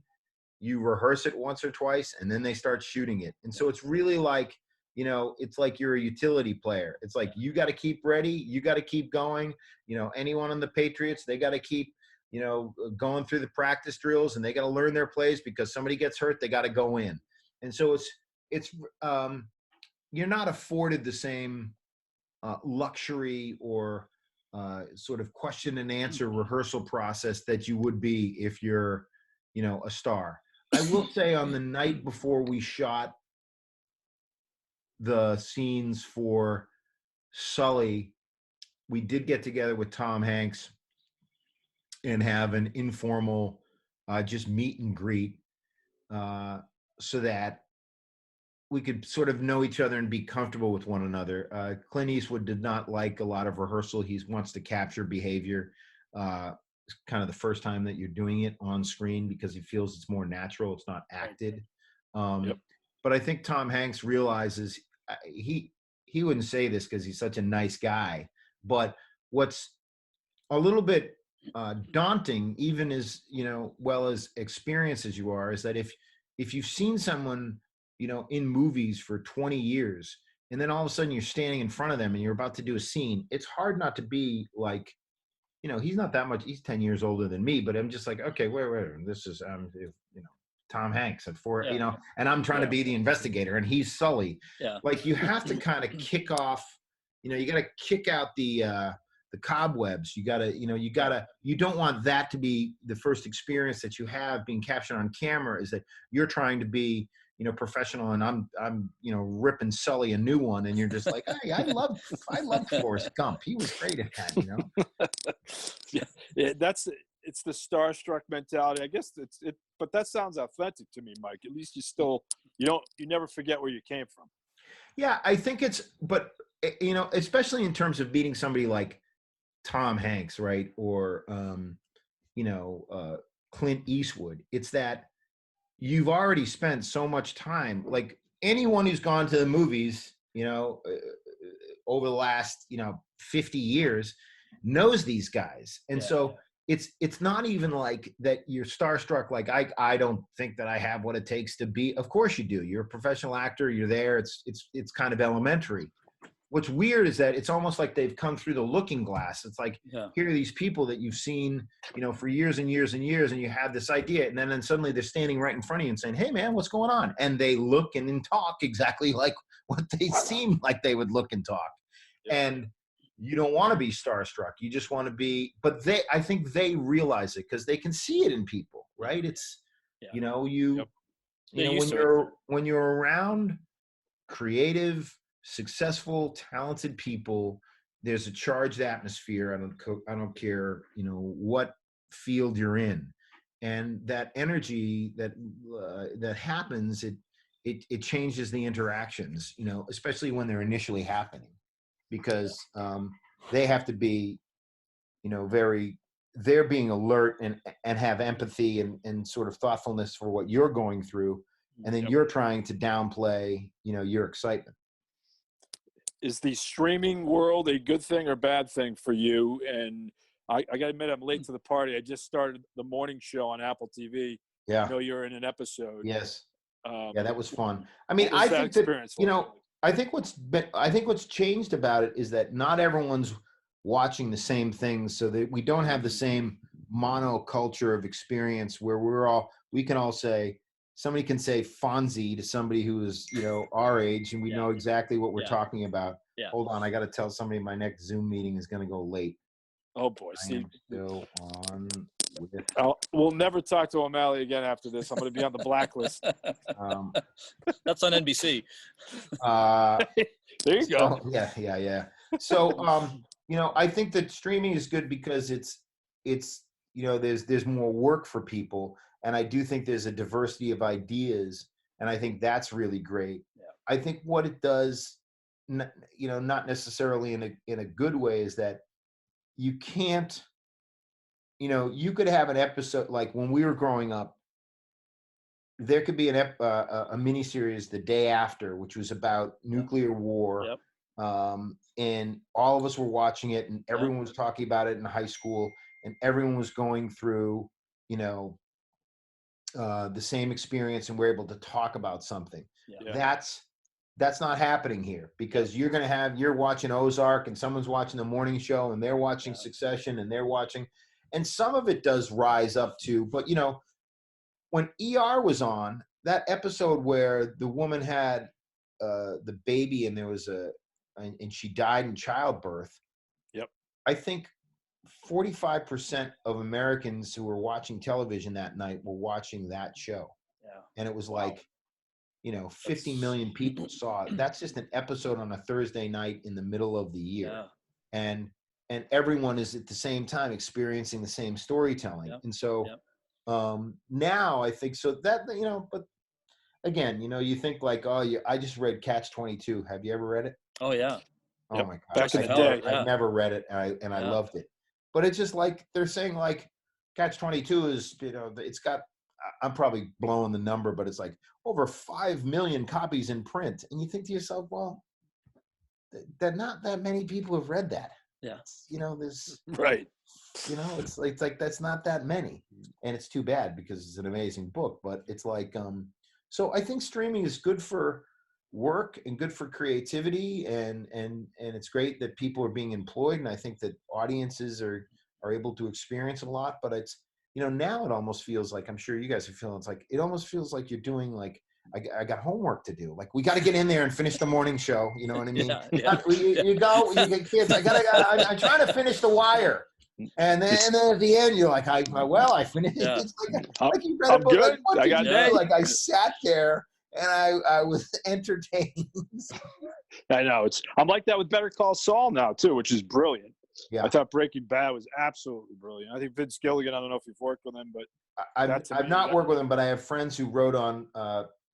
you rehearse it once or twice, and then they start shooting it. And so it's really like, it's like you're a utility player. It's like, you got to keep ready. You got to keep going. Anyone on the Patriots, they got to keep, going through the practice drills and they got to learn their plays because somebody gets hurt, they got to go in. And so it's you're not afforded the same luxury or sort of question and answer rehearsal process that you would be if you're, a star. I will say on the night before we shot the scenes for Sully, we did get together with Tom Hanks and have an informal just meet and greet so that we could sort of know each other and be comfortable with one another. Clint Eastwood did not like a lot of rehearsal. He wants to capture behavior. It's kind of the first time that you're doing it on screen because he feels it's more natural. It's not acted. Yep. But I think Tom Hanks realizes he wouldn't say this because he's such a nice guy. But what's a little bit daunting, even as well as experienced as you are, is that if you've seen someone in movies for 20 years, and then all of a sudden you're standing in front of them and you're about to do a scene, it's hard not to be like, he's not that much, he's 10 years older than me, but I'm just like, okay, wait, this is, Tom Hanks at four, Yeah. and I'm trying to Yeah. be the investigator and he's Sully. Yeah. Like you have to kind of kick off, you got to kick out the cobwebs. You don't want that to be the first experience that you have being captured on camera, is that you're trying to be, professional, and I'm ripping Sully a new one, and you're just like, hey, I loved Forrest Gump. He was great at that, Yeah, it's the starstruck mentality. I guess but that sounds authentic to me, Mike. At least you never forget where you came from. Yeah, I think but especially in terms of meeting somebody like Tom Hanks, right? Or, Clint Eastwood. It's that you've already spent so much time, like anyone who's gone to the movies, over the last, 50 years knows these guys. And so it's not even like that you're starstruck. Like, I don't think that I have what it takes to be, of course you do. You're a professional actor. You're there. It's kind of elementary. What's weird is that it's almost like they've come through the looking glass. It's like, here are these people that you've seen, for years and years and years, and you have this idea, and then suddenly they're standing right in front of you and saying, hey man, what's going on? And they look and talk exactly like what they seem like they would look and talk. And you don't want to be starstruck. You just want to be, but I think they realize it because they can see it in people, right? It's, when you're around creative, successful, talented people, there's a charged atmosphere. I don't care, what field you're in, and that energy that happens, it changes the interactions, especially when they're initially happening, because they have to be, they're being alert and have empathy and sort of thoughtfulness for what you're going through, and then you're trying to downplay, your excitement. Is the streaming world a good thing or bad thing for you? And I got to admit, I'm late to the party. I just started the morning show on Apple TV. Yeah. I know you're in an episode. Yes. Yeah, that was fun. I mean, I think that, I think what's changed about it is that not everyone's watching the same things, so that we don't have the same monoculture of experience where we can all say, somebody can say Fonzie to somebody who is, our age, and we know exactly what we're talking about. Yeah. Hold on, I got to tell somebody my next Zoom meeting is going to go late. Oh boy, I am still on with. We'll never talk to O'Malley again after this. I'm going to be on the blacklist. That's on NBC. There you go. Yeah. So, I think that streaming is good because it's there's more work for people. And I do think there's a diversity of ideas, and I think that's really great. Yeah. I think what it does, not necessarily in a good way, is that you can't, you could have an episode like when we were growing up. There could be a miniseries the day after, which was about nuclear war, and all of us were watching it, and everyone was talking about it in high school, and everyone was going through, the same experience, and we're able to talk about something. That's not happening here, because you're watching Ozark, and someone's watching the morning show, and they're watching Succession, and they're watching, and some of it does rise up to, but when ER was on, that episode where the woman had the baby and there was and she died in childbirth. Yep. I think 45% of Americans who were watching television that night were watching that show. Yeah. And it was like, 50 million people saw it. That's just an episode on a Thursday night in the middle of the year. Yeah. And everyone is at the same time experiencing the same storytelling. Yep. And so now I think so that, but again, you think like, oh, I just read Catch 22. Have you ever read it? Oh yeah. Oh Yep. my God. Back in the Feller, day. yeah. I never read it, and I Yeah. loved it. But it's just like they're saying, like Catch 22 is, it's got. I'm probably blowing the number, but it's like over 5 million copies in print, and you think to yourself, well, that not that many people have read that. Yeah. There's Right. it's like that's not that many, and it's too bad because it's an amazing book. But it's like, so I think streaming is good for work and good for creativity, and it's great that people are being employed, and I think that audiences are able to experience a lot. But it's now it almost feels like, I'm sure you guys are feeling, it's like it almost feels like you're doing like, I got homework to do. Like we got to get in there and finish the morning show. You know what I mean? Yeah. You get kids. I'm trying to finish The Wire, and then at the end you're like, I finished. Yeah. It's like you read a I'm book. Like, good. what I did got you that. do? Like I sat there and I was entertained. I know. I'm like that with Better Call Saul now too, which is brilliant. Yeah. I thought Breaking Bad was absolutely brilliant. I think Vince Gilligan, I don't know if you've worked with him, but I've not worked with him, but I have friends who wrote on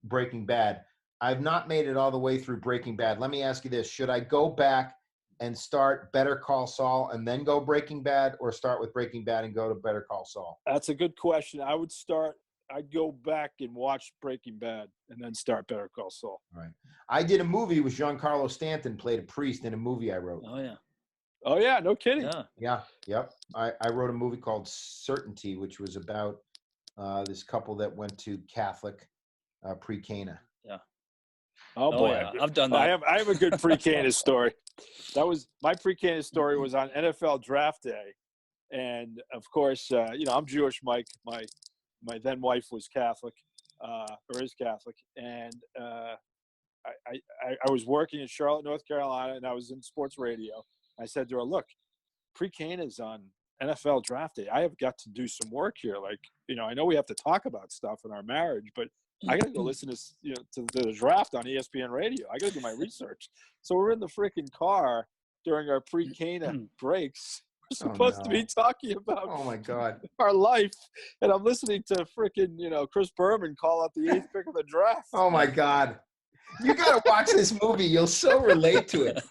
Breaking Bad. I've not made it all the way through Breaking Bad. Let me ask you this. Should I go back and start Better Call Saul and then go Breaking Bad, or start with Breaking Bad and go to Better Call Saul? that's a good question. I'd go back and watch Breaking Bad and then start Better Call Saul. Right. I did a movie with Giancarlo Stanton, played a priest in a movie I wrote. Oh yeah. Oh yeah, no kidding. Yeah. Yeah. Yep. I wrote a movie called Certainty, which was about this couple that went to Catholic pre-Cana. Oh Oh boy, yeah. I've done that. I have a good pre-Cana story. That was my pre-Cana story was on NFL Draft Day, and of course, I'm Jewish. Mike, my then wife was Catholic, or is Catholic, and I was working in Charlotte, North Carolina, and I was in sports radio. I said to her, "Look, pre-Cana is on NFL Draft Day. I have got to do some work here. Like, I know we have to talk about stuff in our marriage, but I got to go listen to the draft on ESPN radio. I got to do my research." So we're in the freaking car during our pre-Cana breaks. We're supposed to be talking about Oh my God. our life, and I'm listening to freaking Chris Berman call out the 8th pick of the draft. Oh my God. You got to watch this movie. You'll so relate to it.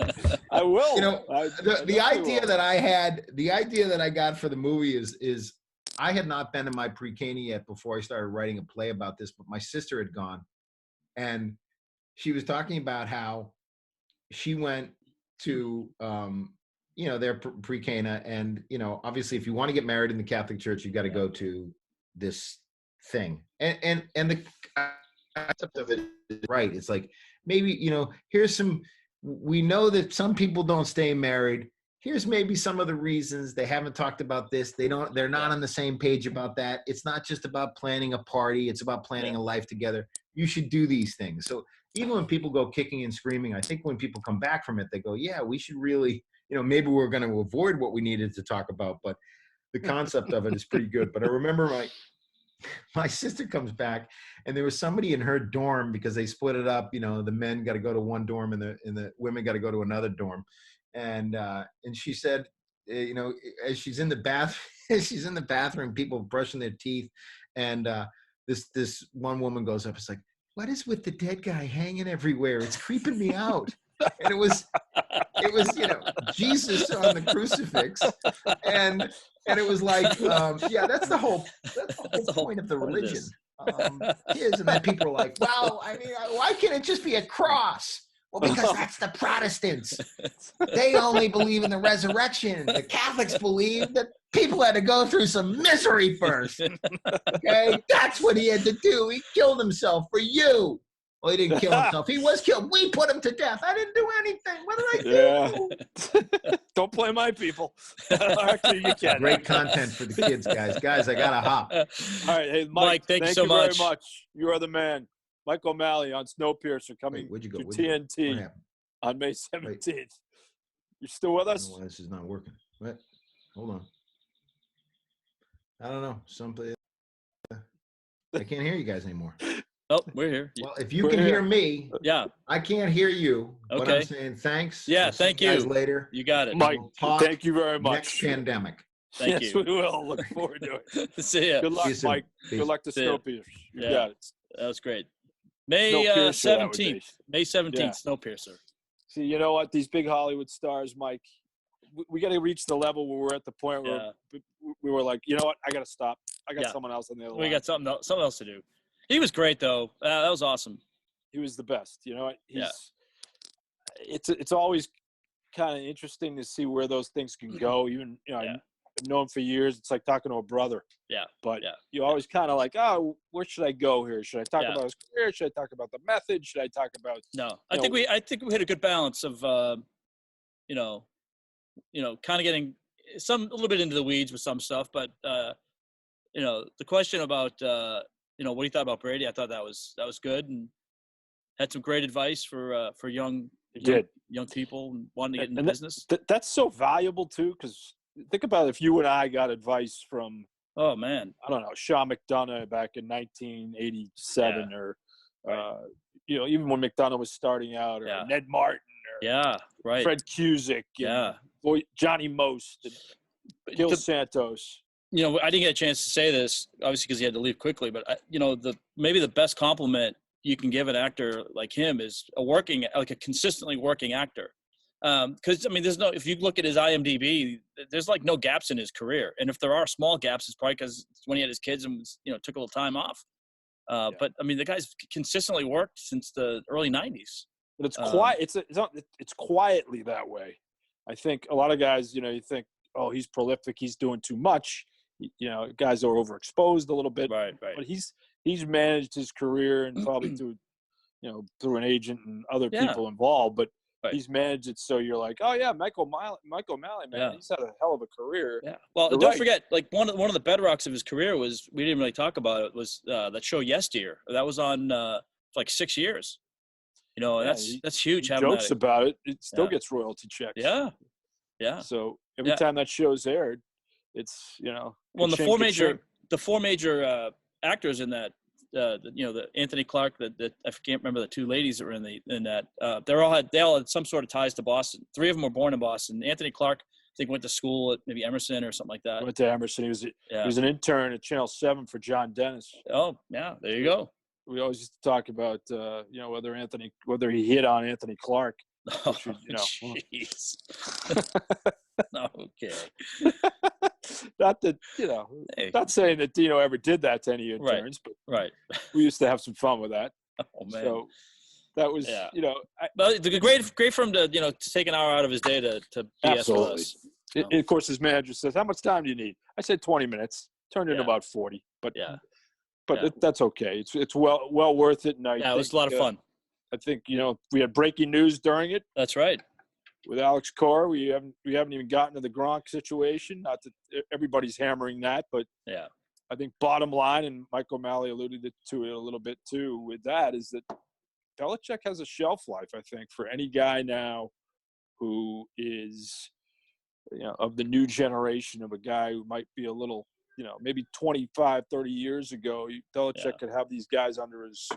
I will. The idea that I got for the movie is I had not been in my pre-Cana yet before I started writing a play about this, but my sister had gone, and she was talking about how she went to their pre-Cana, and obviously if you want to get married in the Catholic Church, you got to go to this thing, and the concept of it is right. It's like, maybe we know that some people don't stay married. Here's maybe some of the reasons. They haven't talked about this. They're not on the same page about that. It's not just about planning a party. It's about planning a life together. You should do these things. So even when people go kicking and screaming, I think when people come back from it, they go, yeah, we should really, maybe we're going to avoid what we needed to talk about, but the concept of it is pretty good. But I remember my sister comes back, and there was somebody in her dorm, because they split it up. The men got to go to one dorm and the women got to go to another dorm. And she said, as she's in the bathroom, people brushing their teeth, and this one woman goes up. It's like, what is with the dead guy hanging everywhere? It's creeping me out. And it was Jesus on the crucifix, and it was like, that's the whole point of the religion. And then people are like, well, I mean, why can't it just be a cross? Well, because that's the Protestants. They only believe in the resurrection. The Catholics believe that people had to go through some misery first. Okay? That's what he had to do. He killed himself for you. Well, he didn't kill himself. He was killed. We put him to death. I didn't do anything. What did I do? Yeah. Don't play my people. Actually, you can. Great content for the kids, guys. Guys, I got to hop. All right. Hey, Mike, thank you so very much. You are the man. Mike O'Malley on Snowpiercer coming to TNT on May 17th. You're still with us? I don't know why this is not working. What? Hold on. I don't know. I can't hear you guys anymore. Oh, we're here. Well, if you can hear me, yeah, I can't hear you. Okay. But I'm saying thanks. Yeah, I'll see thank you guys you. later. You got it. Mike, thank you very much. Next pandemic. Thank yes, you. we will. Look forward to it. See ya. Good luck, Mike. Peace. Good luck to See ya. Snowpiercer. You Yeah. got it. That was great. May Snowpiercer, that would be. 17th. May 17th, Yeah. Snowpiercer. See, you know what? These big Hollywood stars, Mike, we got to reach the level where we're at the point where we were like, you know what? I got to stop. I got someone else on the other line. We got something else to do. He was great, though. That was awesome. He was the best. You know what? It's always kind of interesting to see where those things can go. Even, you know, I've known him for years. It's like talking to a brother. Yeah. But you always kind of like, oh, where should I go here? Should I talk about his career? Should I talk about the method? Should I talk about? No, I think we hit a good balance of, you know, kind of getting a little bit into the weeds with some stuff, but you know, the question about you know, what he thought about Brady, I thought that was good, and had some great advice for young people and wanting to get into business. That's so valuable too, because think about if you and I got advice from, oh man, I don't know, Sean McDonough back in 1987, or you know, even when McDonough was starting out, or Ned Martin, or Fred Cusick, Johnny Most, and Gil Santos. You know, I didn't get a chance to say this, obviously, because he had to leave quickly. But you know, maybe the best compliment you can give an actor like him is a consistently working actor. Because I mean, if you look at his IMDb, there's like no gaps in his career, and if there are small gaps, it's probably because when he had his kids and took a little time off. But I mean, the guy's consistently worked since the early '90s. But it's quiet. It's quietly that way. I think a lot of guys, you think, oh, he's prolific, he's doing too much. Guys are overexposed a little bit. Right. But he's managed his career, and probably through an agent and other people involved. But he's managed it so you're like, oh yeah, Michael O'Malley, man, he's had a hell of a career. Yeah. Well, don't forget, like one of the bedrocks of his career was, we didn't really talk about it, was that show Yes Dear. That was on for like 6 years. That's huge. He jokes about it. It still gets royalty checks. Yeah. Yeah. So every time that show's aired, it's Well, the four major actors in that, the Anthony Clark, that I can't remember the two ladies that were in that. They all had some sort of ties to Boston. 3 of them were born in Boston. Anthony Clark, I think, went to school at maybe Emerson or something like that. Went to Emerson. He was an intern at Channel 7 for John Dennis. Oh yeah, there you go. We always used to talk about whether he hit on Anthony Clark. Oh, jeez. Okay. Not that not saying that Dino ever did that to any interns, but we used to have some fun with that. Oh man. So that was Well, it's great for him to take an hour out of his day to BS with us. Of course, his manager says, "How much time do you need?" I said 20 minutes. Turned into about 40, but that's okay. It's well worth it. And it was a lot of fun. I think we had breaking news during it. That's right. With Alex Cora, we haven't even gotten to the Gronk situation. Not that everybody's hammering that, but I think bottom line, and Mike O'Malley alluded to it a little bit too, with that, is that Belichick has a shelf life. I think for any guy now who is of the new generation, of a guy who might be a little maybe 25, 30 years ago, Belichick could have these guys under his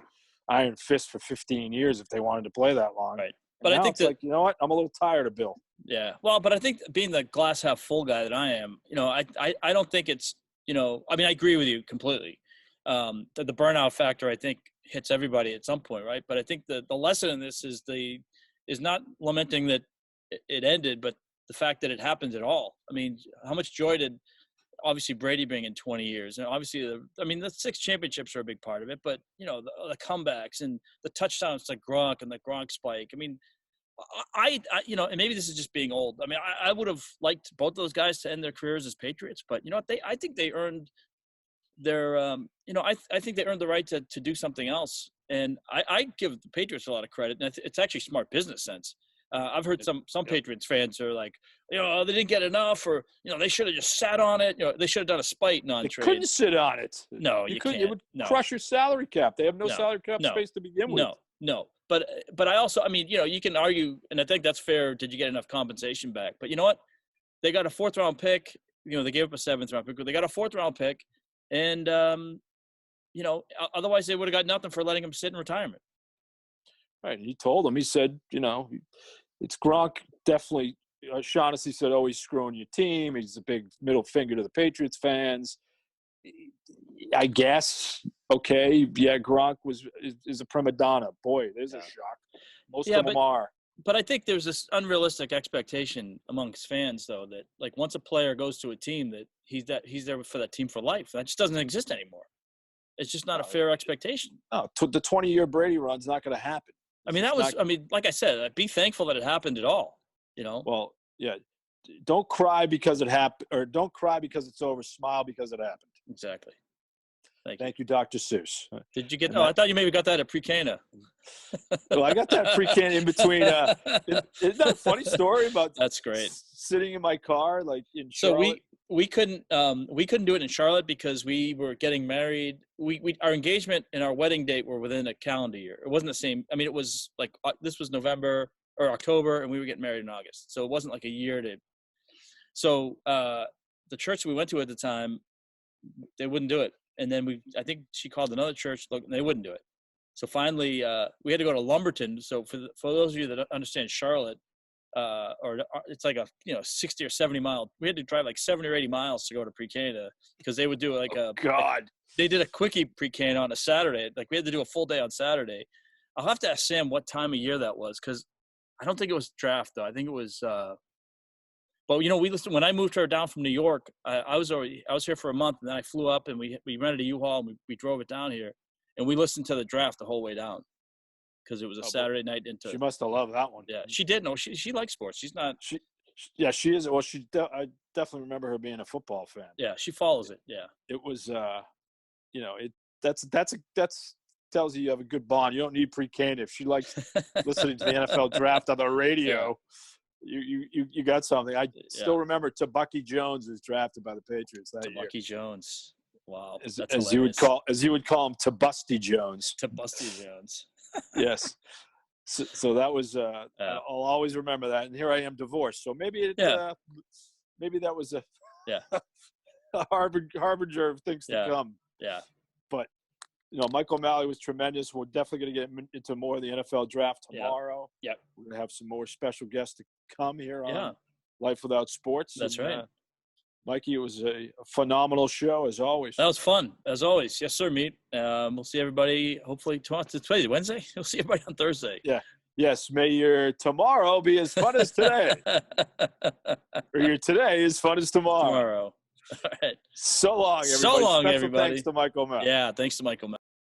iron fist for 15 years if they wanted to play that long. Right. But I think like, you know what? I'm a little tired of Bill. Yeah. Well, but I think being the glass half full guy that I am, I don't think it's, I mean, I agree with you completely. That the burnout factor, I think, hits everybody at some point, right? But I think the lesson in this is not lamenting that it ended, but the fact that it happens at all. I mean, how much joy did obviously Brady bring in 20 years? And obviously, the 6 championships are a big part of it, but the comebacks and the touchdowns to Gronk and the Gronk spike. I mean, I and maybe this is just being old. I mean, I would have liked both those guys to end their careers as Patriots, but I think they earned their, I think they earned the right to do something else. And I give the Patriots a lot of credit, and it's actually smart business sense. I've heard some Patriots fans are like, they didn't get enough, or they should have just sat on it. They should have done a spite non-trade. They couldn't sit on it. No, you couldn't. It would crush your salary cap. They have no salary cap space to begin with. No. But I also, I mean, you can argue, and I think that's fair. Did you get enough compensation back? But you know what? They got a 4th round pick. They gave up a 7th round pick. But they got a 4th round pick, and otherwise they would have got nothing for letting him sit in retirement. Right. He told him. He said, it's Gronk definitely. Shaughnessy said, "Oh, he's screwing your team. He's a big middle finger to the Patriots fans." I guess Okay, yeah, Gronk is a prima donna. Boy, there's a Yeah. shock. Most Yeah, of them are. But I think there's this unrealistic expectation amongst fans, though, that like once a player goes to a team, that he's there for that team for life. That just doesn't exist anymore. It's just not a fair expectation. No, the 20-year Brady run's not going to happen. I mean, like I said, be thankful that it happened at all. You know. Well, yeah. Don't cry because it happened, or don't cry because it's over. Smile because it happened. Exactly. Thank you, Dr. Seuss. Did you get? Oh, I thought you maybe got that at pre-Cana. Well, I got that pre-Cana in between. Isn't that a funny story about? That's great. Sitting in my car, like in Charlotte. So we couldn't do it in Charlotte because we were getting married. Our engagement and our wedding date were within a calendar year. It wasn't the same. I mean, it was like this was November or October, and we were getting married in August. So it wasn't like a year to. So the church we went to at the time, they wouldn't do it. And then I think she called another church, and they wouldn't do it. So finally, we had to go to Lumberton. So for those of you that understand Charlotte, or it's like a 60 or 70 mile. We had to drive like 70 or 80 miles to go to pre-Cana because they would do like they did a quickie pre-Cana on a Saturday. Like we had to do a full day on Saturday. I'll have to ask Sam what time of year that was because I don't think it was draft though. I think it was. But we listened when I moved her down from New York. I was here for a month, and then I flew up and we rented a U-Haul and we drove it down here, and we listened to the draft the whole way down because it was a Saturday night into. She must have loved that one. Yeah, she did. No, she likes sports. She's not. She is. Well, I definitely remember her being a football fan. Yeah, she follows it. Yeah, it was. That's tells you have a good bond. You don't need pre-Cana if she likes listening to the NFL draft on the radio. Yeah. You got something. I still remember Tabucky Jones was drafted by the Patriots that year. Tabucky Jones. Wow. As you would call him, Tabusty Jones. Tabusty Jones. Yes. So that was I'll always remember that. And here I am divorced. So maybe maybe that was a harbinger of things to come. Yeah. But Michael Malley was tremendous. We're definitely going to get into more of the NFL draft tomorrow. Yeah. We're going to have some more special guests to come here on Life Without Sports. That's right. Mikey, it was a phenomenal show, as always. That was fun, as always. Yes, sir, Meat. We'll see everybody hopefully tomorrow. Today's Wednesday. We'll see everybody on Thursday. Yeah. Yes, may your tomorrow be as fun as today. Or your today as fun as tomorrow. All right. So long, everybody. So long, Special everybody. Thanks to Michael Malley. Yeah, thanks to Michael Malley.